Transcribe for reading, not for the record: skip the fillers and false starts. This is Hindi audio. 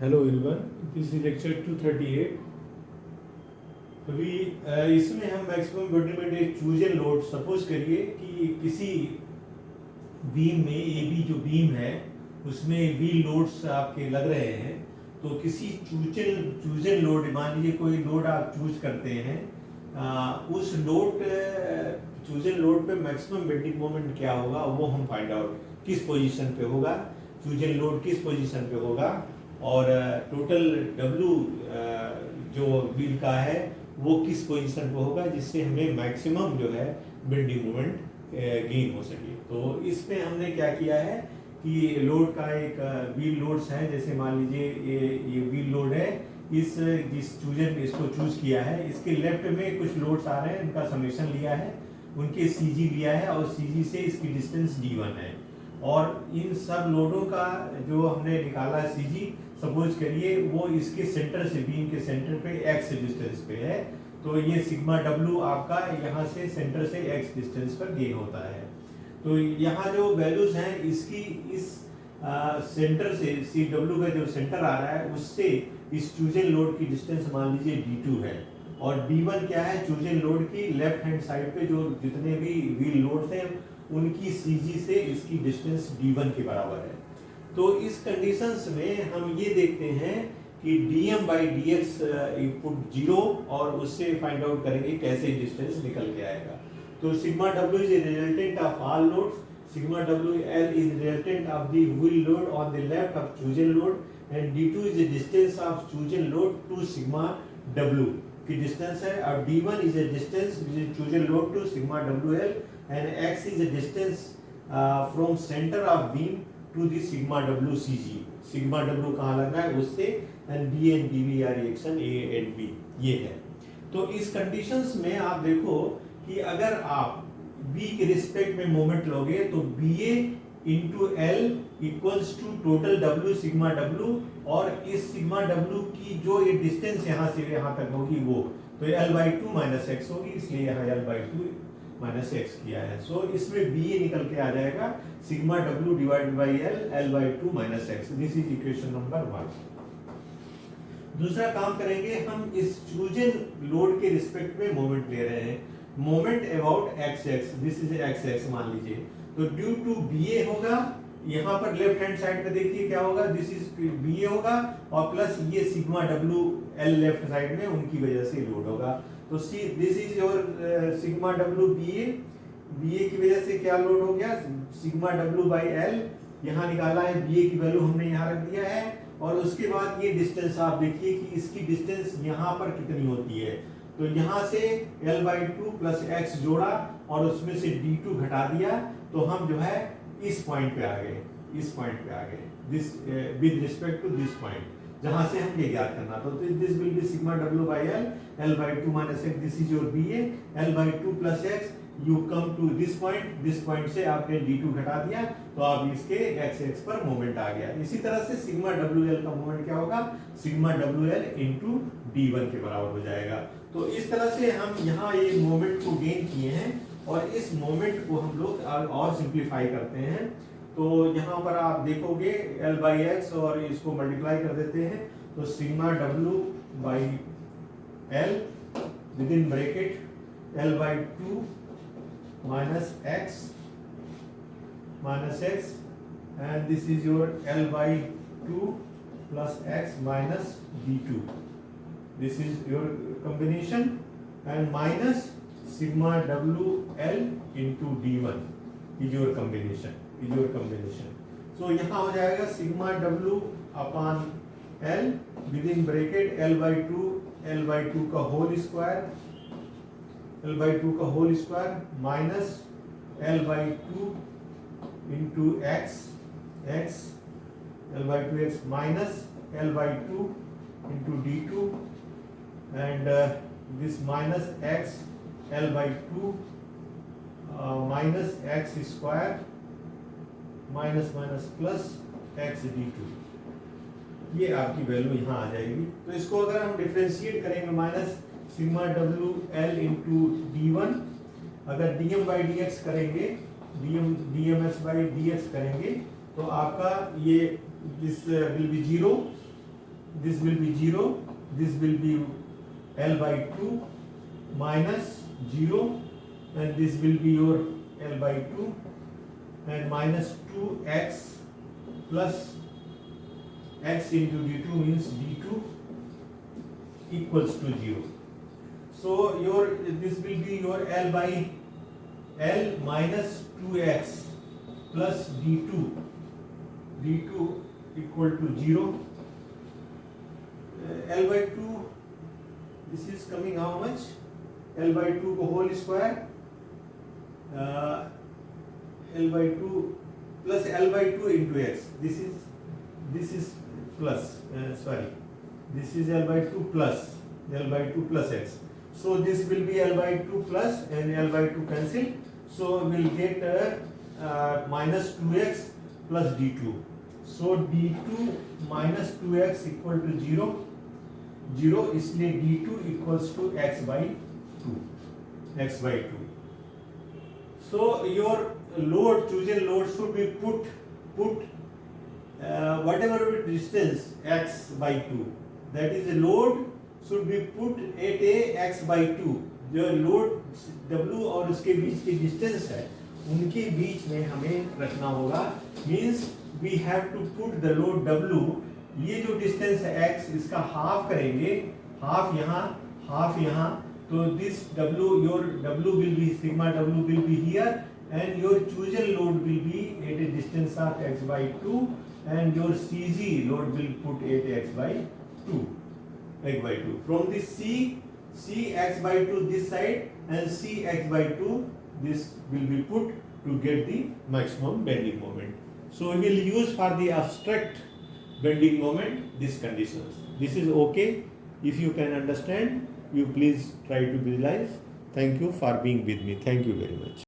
Hello everyone, this is lecture 238। अभी इसमें हम मैक्सिमम बेंडिंग में चूजन लोड सपोज करिए कि किसी बीम में ए बी जो बीम है उसमें व्हील लोड्स आपके लग रहे हैं। तो किसी चूजन लोड, मान लीजिए कोई लोड आप चूज करते हैं, उस लोड चूजन लोड पे मैक्सिमम बेंडिंग मोमेंट क्या होगा वो हम फाइंड आउट, किस पोजीशन पे होगा, चूजन लोड किस पोजीशन पे होगा और टोटल डब्ल्यू जो व्हील का है वो किस पोजीशन पे होगा, जिससे हमें मैक्सिमम जो है बेंडिंग मोमेंट गेन हो सके। तो इसमें हमने क्या किया है कि लोड का एक व्हील लोड्स है, जैसे मान लीजिए ये व्हील लोड है, जिस चूजन इसको चूज किया है इसके लेफ्ट में कुछ लोड्स आ रहे हैं, इनका समेशन लिया है, उनके सीजी लिया है और सीजी से इसकी डिस्टेंस d1 है। और इन सब लोडों का जो हमने निकाला सीजी, सपोज करिए वो इसके सेंटर से, बीम के सेंटर पे x डिस्टेंस पे है, तो ये सिग्मा w आपका यहाँ से सेंटर से x डिस्टेंस पर गेन होता है। तो यहाँ जो वैल्यूज हैं इसकी इस सेंटर से CW का जो सेंटर आ रहा है उससे इस चूजन लोड की डिस्टेंस मान लीजिए d2 है, और d1 क्या है, चूजन लोड की लेफ्ट हैंड साइड पे जो जितने भी व्हील लोड्स हैं उनकी सीजी से इसकी डिस्टेंस d1 के बराबर है। तो इस कंडीशंस में हम ये देखते हैं कि dm/dx इनपुट 0 और उससे फाइंड आउट करेंगे कैसे डिस्टेंस निकल के आएगा। तो sigma w is resultant of all loads, sigma WL is resultant of the wheel load on the left of chosen load, and d2 is the distance of chosen load to sigma w की डिस्टेंस है, और d1 is the distance which is chosen load to sigma WL, and x is the distance from center of beam to the sigma w CG। sigma w कहाँ लग रहा है उससे, and b and dv are reaction a and b, ये है। तो इस कंडीशंस में आप देखो कि अगर आप b के रिस्पेक्ट में मोमेंट लोगे तो ba into l equals to total w sigma w, और इस सिग्मा w की जो ये डिस्टेंस यहाँ से यहाँ तक होगी वो तो l/2 माइनस एक्स होगी, इसलिए यहाँ l/2 माइनस एक्स किया है। सो इसमें बी ए निकल के आ जाएगा sigma W divided by L, l/2 minus x. This is equation number 1। दूसरा काम करेंगे, हम इस चूजन लोड के रिस्पेक्ट में मोमेंट ले रहे हैं, moment about x x, this is x x मान लीजिए, तो ड्यू टू बी ए होगा, यहाँ पर लेफ्ट हैंड साइड पे देखिए क्या होगा, दिस इज बी ए होगा और प्लस ये sigma W L left side में उनकी वजह से लोड होगा। तो see this is your sigma W B A की वजह से क्या लोड हो गया, सिग्मा डब्ल्यू बाई एल, यहाँ निकाला है बी ए की वैल्यू हमने यहाँ रख दिया है, और उसके बाद ये डिस्टेंस आप देखिए कि इसकी डिस्टेंस यहाँ पर कितनी होती है, तो यहाँ से l/2 प्लस x जोड़ा और उसमें से d2 घटा दिया, तो हम जो है इस पॉइंट पे आ गए, इस पॉइंट पे आ गए, this with respect to this point जहां से हम ये ज्ञात करना। तो this will be sigma w by l, l/2 minus x, this is your ba, l/2 plus x, you come to this point से आपने d2 घटा दिया, तो आप इसके x x पर मोमेंट आ गया। इसी तरह से सिग्मा wl का मोमेंट क्या होगा, सिग्मा wl into d1 के बराबर हो जाएगा। तो इस तरह से हम यहाँ ये मोमेंट को गेन किए हैं, और इस मोमेंट को हम लोग और सिंप्लीफाई करते हैं। तो यहाँ पर आप देखोगे l/x और इसको मल्टीप्लाई कर देते हैं, तो sigma w by l with in bracket l/2 minus x and this is your l/2 plus x minus d2, this is your combination, and minus sigma WL into d1 is your combination, is your combination. So यहाँ हो जाएगा sigma w upon l with in bracket l/2 का whole square minus l/2 into x l/2x minus l/2 into d2, and this minus x l/2 minus x square minus minus plus x d2, ये आपकी वैल्यू यहाँ आ जाएगी। तो इसको अगर हम डिफरेंशिएट करेंगे, minus sigma WL into d1, अगर dm/dx करेंगे, dms/dx करेंगे, तो आपका ये this will B 0 this will be 0, this will be L by 2 minus 0, and this will be your L by 2, and minus 2x plus x into d2 means d2 equals to 0. So this will be your L by L minus 2x plus d2 equal to 0. L by 2, this is coming how much? L by 2 को whole square, L by 2 plus L by 2 into x. This is plus, this is L by 2 plus x. So this will be L by 2 plus, and L by 2 cancel. So we'll get minus 2x plus d2. So d2 minus 2x equal to 0, इसलिए d2 equals to x by 2. So your chosen load should be put whatever distance x by 2, that is the load should be put at a x by 2. जो लोड W और उसके बीच की डिस्टेंस है, उनके बीच में हमें रखना होगा. Means we have to put the load W. ये जो डिस्टेंस है x, इसका हाफ करेंगे, हाफ यहाँ, तो this W, your W will be sigma W will be here, and your chosen load will be at a distance of x by 2, and your CG load will put at x by 2. From this C x by 2 this side, and C x by 2 this will be put to get the maximum bending moment. So we will use for the abstract bending moment these conditions. This is okay. If you can understand, you please try to visualize. Thank you for being with me. Thank you very much.